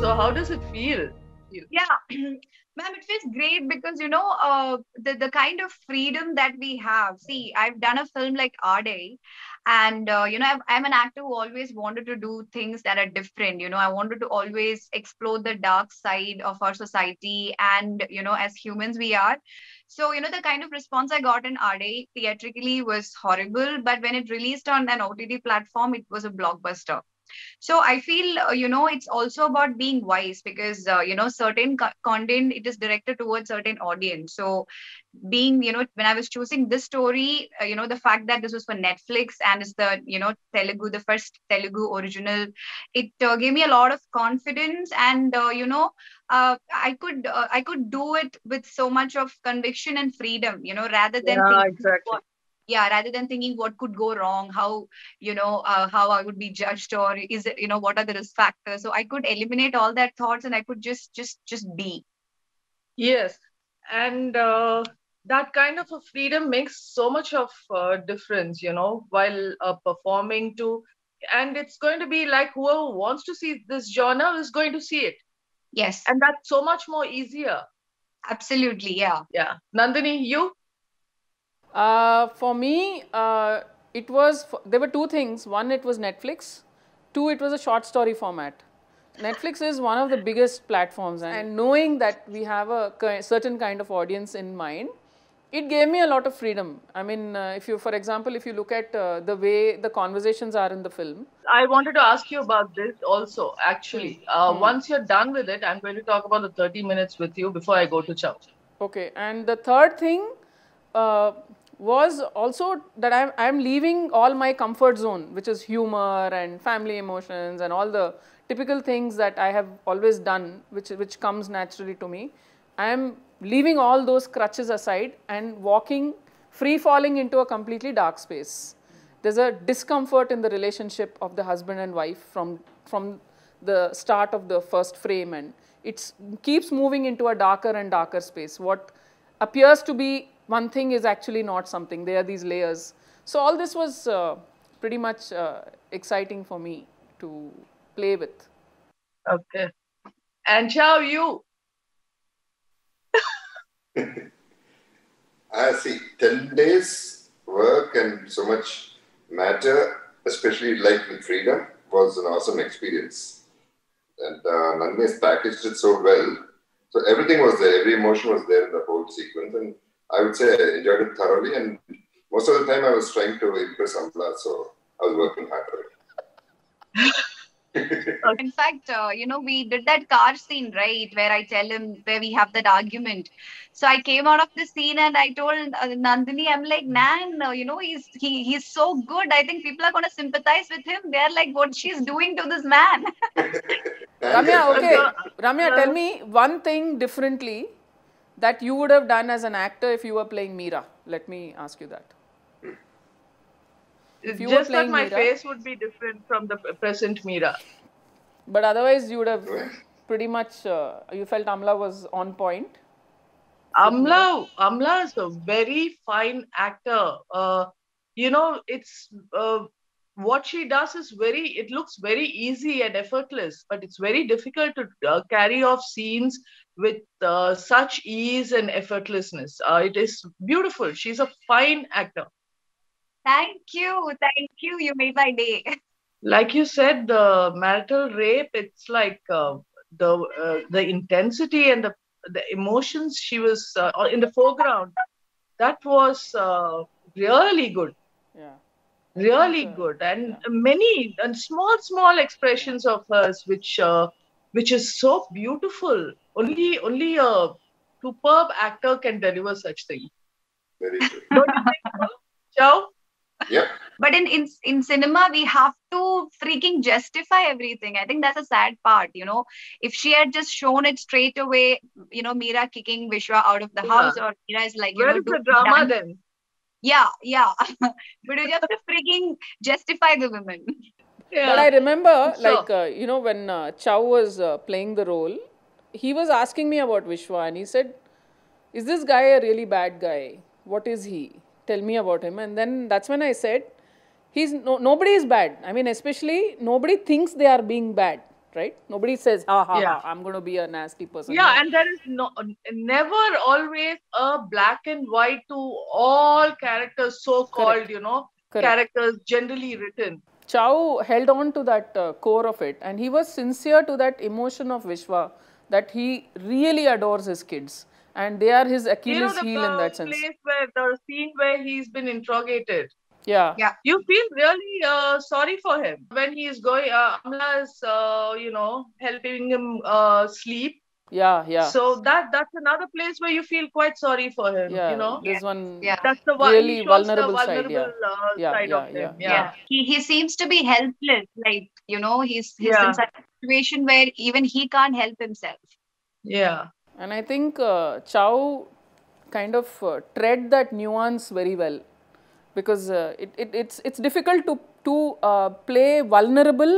So how does it feel? Yeah, ma'am, it feels great because the kind of freedom that we have. See, I've done a film like Our Day, and I'm an actor who always wanted to do things that are different. I wanted to always explore the dark side of our society, and as humans we are. So the kind of response I got in Our Day theatrically was horrible, but when it released on an OTT platform, it was a blockbuster. So I feel it's also about being wise because certain content, it is directed towards certain audience. So being, when I was choosing this story, the fact that this was for Netflix and it's the Telugu, the first Telugu original, it gave me a lot of confidence. And I could do it with so much of conviction and freedom, rather than Yeah, thinking exactly. rather than thinking what could go wrong, how I would be judged, or is it, what are the risk factors. So I could eliminate all that thoughts and I could just be. Yes, and that kind of a freedom makes so much of difference, while performing too. And it's going to be like whoever wants to see this genre is going to see it, Yes, and that's so much more easier. absolutely. Yeah. Yeah, Nandini, you? For me, it was, there were two things. One, it was Netflix. Two, it was a short story format. Netflix is one of the biggest platforms, and knowing that we have a certain kind of audience in mind, it gave me a lot of freedom. I mean, if you, for example, if you look at the way the conversations are in the film. I wanted to ask you about this also, actually. Once you're done with it, I'm going to talk about the 30 minutes with you before I go to Chow. Okay, and the third thing uh, was also that I'm leaving all my comfort zone, which is humor and family emotions and all the typical things that I have always done, which comes naturally to me. I am leaving all those crutches aside and walking, free falling into a completely dark space. There's a discomfort in the relationship of the husband and wife from the start of the first frame, and it keeps moving into a darker and darker space. What appears to be one thing is actually not something. There are these layers. So all this was pretty much exciting for me to play with. Okay. And Chow, you? I see 10 days work and so much matter, especially like with freedom, was an awesome experience. And Nandini has packaged it so well. So everything was there, every emotion was there in the whole sequence. And I would say I enjoyed it thoroughly. And most of the time I was trying to impress Amala, so I was working hard for it. In fact, we did that car scene, right, where I tell him, where we have that argument. So I came out of the scene and I told Nandini, I'm like, Nan, he's so good. I think people are going to sympathize with him. They're like, what she's doing to this man. Ramya, okay. Ramya, tell me one thing differently that you would have done as an actor if you were playing Meera. Let me ask you that. If you just that my Meera, face would be different from the present Meera. But otherwise, you would have pretty much, you felt Amala was on point. Amla is a very fine actor. It's what she does is it looks very easy and effortless, but it's very difficult to carry off scenes with such ease and effortlessness. It is beautiful. She's a fine actor. Thank you. You made my day. Like you said, the marital rape, it's like the intensity and the emotions she was in the foreground. That was really good. Yeah. Really good. And many and small expressions of hers, which is so beautiful. Only a superb actor can deliver such things. Very true. Don't you think so, Chow? Yep. But in cinema, we have to freaking justify everything. I think that's a sad part, If she had just shown it straight away, Meera kicking Vishwa out of the house, or Meera is like, where is the drama then? Yeah. But you have to freaking justify the women. Yeah. But I remember, when Chow was playing the role, he was asking me about Vishwa, and he said, "Is this guy a really bad guy? What is he? Tell me about him." And then that's when I said, nobody is bad. I mean, especially nobody thinks they are being bad. right? Nobody says, ha ha Yeah. ha, I'm going to be a nasty person. Yeah, No. and there is never always a black and white to all characters, so called, Correct. Correct. characters generally written. Chow held on to that core of it, and he was sincere to that emotion of Vishwa, that he really adores his kids, and they are his Achilles The heel in that sense. place where the scene where he's been interrogated, Yeah. Yeah. you feel really sorry for him when he is going. Amla is, helping him sleep. Yeah. Yeah. So that's another place where you feel quite sorry for him. Yeah. Yeah. This one Yeah. That's the one he really shows the vulnerable side. vulnerable Yeah. Yeah. side of Yeah. Yeah. him. Yeah. Yeah, He seems to be helpless. Like, he's yeah, in such a situation where even he can't help himself. yeah. And I think Chow kind of tread that nuance very well, because it's difficult to play vulnerable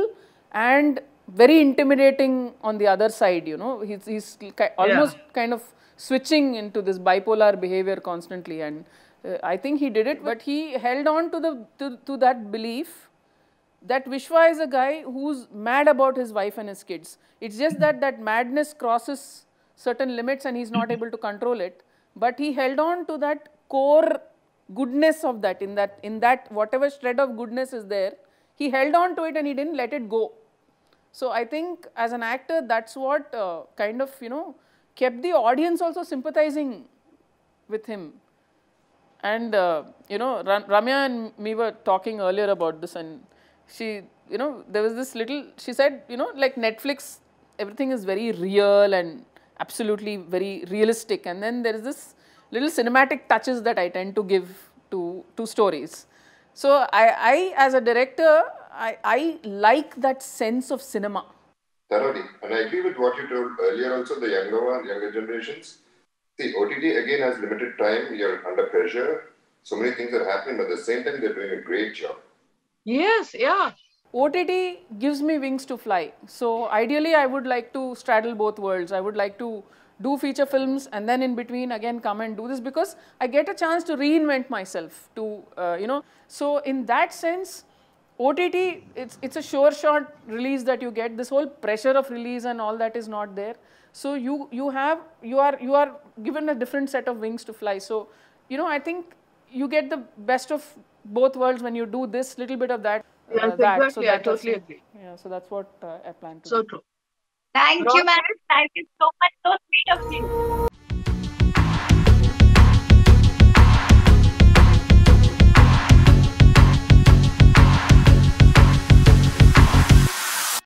and very intimidating on the other side. He's almost kind of switching into this bipolar behavior constantly, and I think he did it, but he held on to to that belief that Vishwa is a guy who's mad about his wife and his kids. It's just that that madness crosses certain limits and he's not able to control it. But he held on to that core goodness of that, in that whatever shred of goodness is there, he held on to it and he didn't let it go. So I think as an actor, that's what kind of, kept the audience also sympathizing with him. And Ramya and me were talking earlier about this, and she, there was this little, she said, like Netflix, everything is very real and absolutely very realistic, and then there is this little cinematic touches that I tend to give to stories. So I as a director, I like that sense of cinema. Thoroughly. And I agree with what you told earlier also, the younger generations. See, OTT again has limited time, you're under pressure, so many things are happening, but at the same time, they're doing a great job. Yes, yeah. OTT gives me wings to fly. So ideally, I would like to straddle both worlds. I would like to do feature films and then in between again come and do this, because I get a chance to reinvent myself. So in that sense, OTT, it's a sure shot release that you get. This whole pressure of release and all that is not there. So you are given a different set of wings to fly. So I think you get the best of both worlds when you do this little bit of that. Yes, That. So exactly. I that totally also, agree. yeah. So that's what I plan to So do. true. Thank you, Ross, ma'am. Thank you so much. So sweet of you.